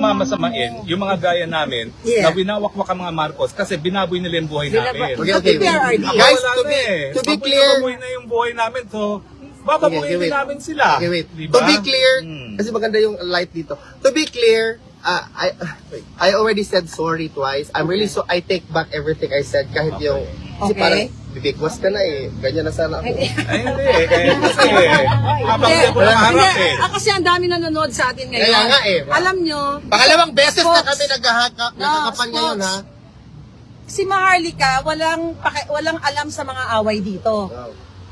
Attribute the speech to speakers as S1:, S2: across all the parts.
S1: mamasamain yung mga gaya namin na winawakwak ang mga Marcos kasi binaboy nila yung buhay namin.
S2: Okay.
S1: Guys,
S2: to be clear,
S1: baboy na yung buhay namin, so bababoyin din namin sila.
S2: Okay, wait.
S1: Diba?
S2: To be clear, kasi maganda yung light dito. To be clear, I already said sorry twice. I take back everything I said kahit yung kasi parang bibigwas ka na eh. Ganyan na sana ako.
S1: Ay, hindi eh. Kasi habang hindi po nakaharap eh.
S3: Kasi ang dami nanonood sa atin ngayon.
S2: Kaya nga eh.
S3: Alam nyo,
S2: Pangalawang beses na kami nagkakapan ngayon ha.
S3: si Maharlika, walang alam sa mga away dito.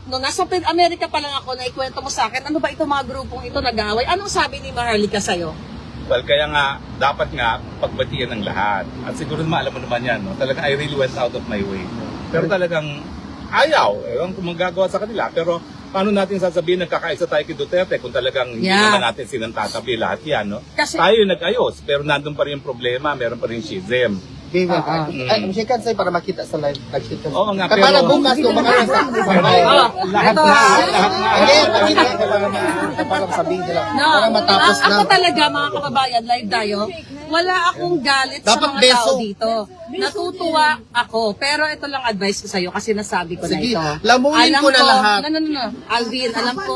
S3: No, nasa Amerika pa lang ako, na ikwento mo sa akin, ano ba itong mga grupong ito nag-aaway? Anong sabi ni Maharlika sa'yo?
S1: Well, kaya nga, dapat nga pagbatian ng lahat. At siguro naman, alam mo naman yan, no? Talagang I really went out of my way. Pero talagang ayaw. Ewan kung magagawa sa kanila. Pero paano natin sasabihin nagkakaisa tayo kay Duterte kung talagang hindi naman natin sinantatabi lahat yan, no?
S3: Kasi,
S1: tayo yung nag-ayos, pero nandun pa rin yung problema, meron pa rin schism.
S2: Shake hands tayo para makita sa live.
S1: Oo nga,
S2: pero... Para bukas kung mga
S1: lahat na.
S2: Para sabihin nila.
S3: No,
S2: para matapos na.
S3: ako talaga, mga kababayan, live tayo, wala akong galit sa
S2: Dapat
S3: mga tao dito. Natutuwa ako. Pero ito lang advice ko sa'yo kasi nasabi ko na
S2: Sige,
S3: ito.
S2: lamunin ko na lahat.
S3: No. Alvin, alam ko.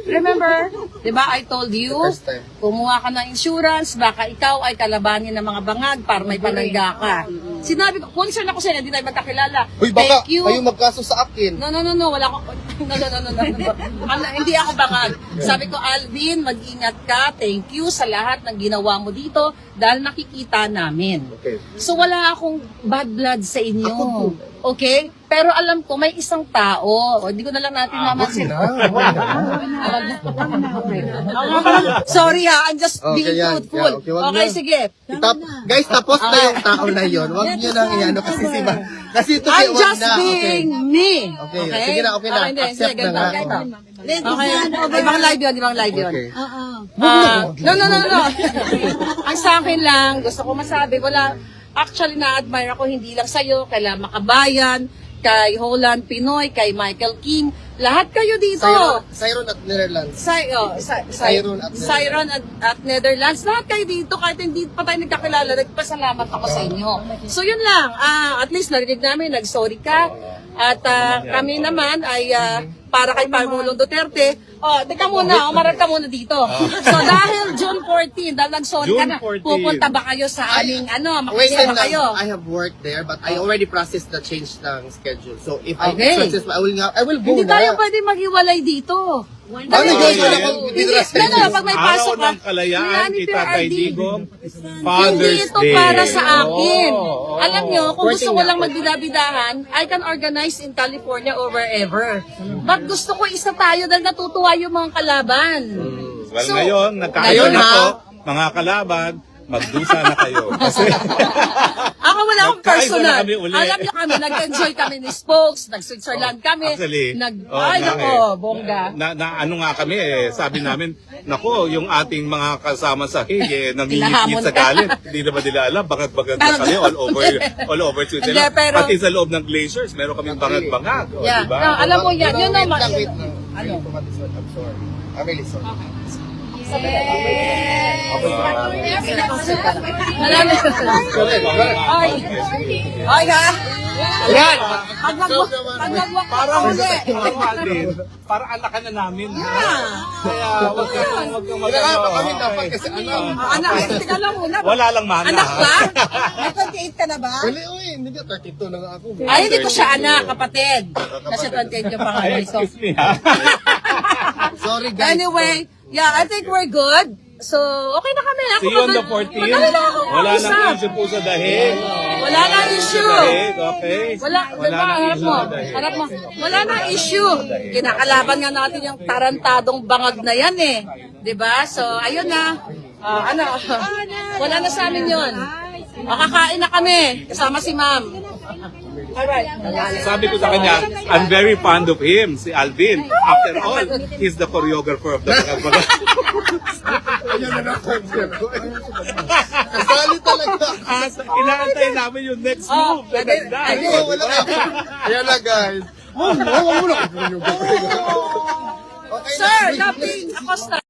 S3: Remember, di ba I told you, kumuha ka ng insurance, baka ikaw ay kalabanin ng mga bangag para may panangga ka. Sinabi ko, concern ako sa'yo, hindi tayo magkakilala.
S2: Uy, baka
S3: Thank you.
S2: kayo magkaso sa akin.
S3: No, wala ko. No. Hindi ako bangag. Sabi ko, Alvin, mag-ingat ka. Thank you sa lahat ng ginawa mo dito dahil nakikita namin.
S2: Okay.
S3: So wala akong bad blood sa inyo. Okay? Pero alam ko, may isang tao. Hindi ko na lang natin mamansin. Sorry ha, I'm just being truthful. Okay, sige.
S2: Guys, tapos na yung tao na yun. Huwag nyo nang iano kasi kasi ito
S3: I'm just being me.
S2: Okay, sige na, okay na. Accept na nga.
S3: Okay, ibang live yun.
S2: Okay.
S3: No. Ang sa akin lang, gusto ko masabi, actually na-admire ako hindi lang sa'yo, kay Makabayan, kay Holland Pinoy, kay Michael King, lahat kayo dito.
S2: Siron at Netherlands.
S3: Siron at Netherlands, lahat kayo dito, kahit hindi pa tayo nagkakilala, nagpasalamat ako sa inyo. So yun lang, at least narinig namin, nag-sorry ka, at kami naman ay para kay Pangulong Duterte, teka muna, umarap ka muna dito. So dahil June 14, dahil nag-sorry ka na, pupunta ba kayo sa aming, makikita ba kayo?
S2: I have worked there, but I already processed the change ng schedule. So if I success, I will go
S3: Hindi
S2: na.
S3: tayo pwede maghiwalay dito.
S2: Paano guys, wala kang
S3: pag may pasok
S1: Araw ng kalayaan, kita kay Digong, Father's
S3: Hindi ito
S1: Day.
S3: para sa akin.
S1: Oo.
S3: Alam nyo, kung gusto ko lang magbidabidahan, I can organize in California or wherever. But gusto ko isa tayo dahil natutuwa yung mga kalaban.
S1: Well,
S3: So,
S1: ngayon, nagkakaroon ako, mga kalaban, magdusa na kayo. Kasi
S3: Ako wala akong
S1: Magkaisa
S3: personal.
S1: na kami uli.
S3: Alam niyo kami, nag-enjoy kami ni Spokes, nag-Switzerland kami.
S1: Actually,
S3: ay, nako, bongga.
S1: ano nga kami sabi namin, nako, yung ating mga kasama sa Hague,
S3: Hinahamon
S1: nangingit sa
S3: ka.
S1: galit. Hindi naman nila alam, bagat-bagat na kami all over Switzerland.
S3: Hindi, pero-
S1: Pati sa loob ng glaciers, meron kaming bangag-bangag.
S3: Yeah.
S1: Diba?
S3: No, alam mo yan, yun naman.
S2: Wait, I'm sorry. I'm really sorry.
S3: Marami. Ay ha? Yan.
S1: Parang parang alakan na namin. Kaya wag kang
S2: Kami dapat kasi
S3: Anak, tingnan lang muna.
S1: wala lang mana.
S3: Anak ba? May 28 ka na ba?
S2: Wala, hindi ka 32 na nga ako.
S3: Ay, hindi ko siya anak, kapatid. Kasi 28 ka pa nga.
S1: Ay,
S3: So,
S1: excuse me ha.
S2: Sorry guys.
S3: anyway, yeah, I think we're good. So, okay na kami. Ako
S1: See you on the
S3: naman-
S1: 14th.
S3: Madali lang ako
S1: Wala
S3: mag-isa.
S1: nang issue po sa dahig.
S3: Wala na issue.
S1: Okay.
S3: Wala, diba,
S1: nang
S3: harap
S1: issue
S3: mo,
S1: sa dahig.
S3: harap mo. Wala na issue. Kinakalaban nga natin yung tarantadong bangag na yan eh. Diba? So, ayun na. Wala na sa amin yun. Makakain na kami. Kasama si ma'am. Alright.
S1: Sabi ko sa kanya, I'm very fond of him, si Alvin. After all, he's the choreographer of the Bagag.
S2: Ayan na naman. Kasali talaga.
S1: Inaantay namin yung next move. Ganda.
S2: Wala na. Ayan na guys. Wala na.
S3: Sir, nothing. Acosta.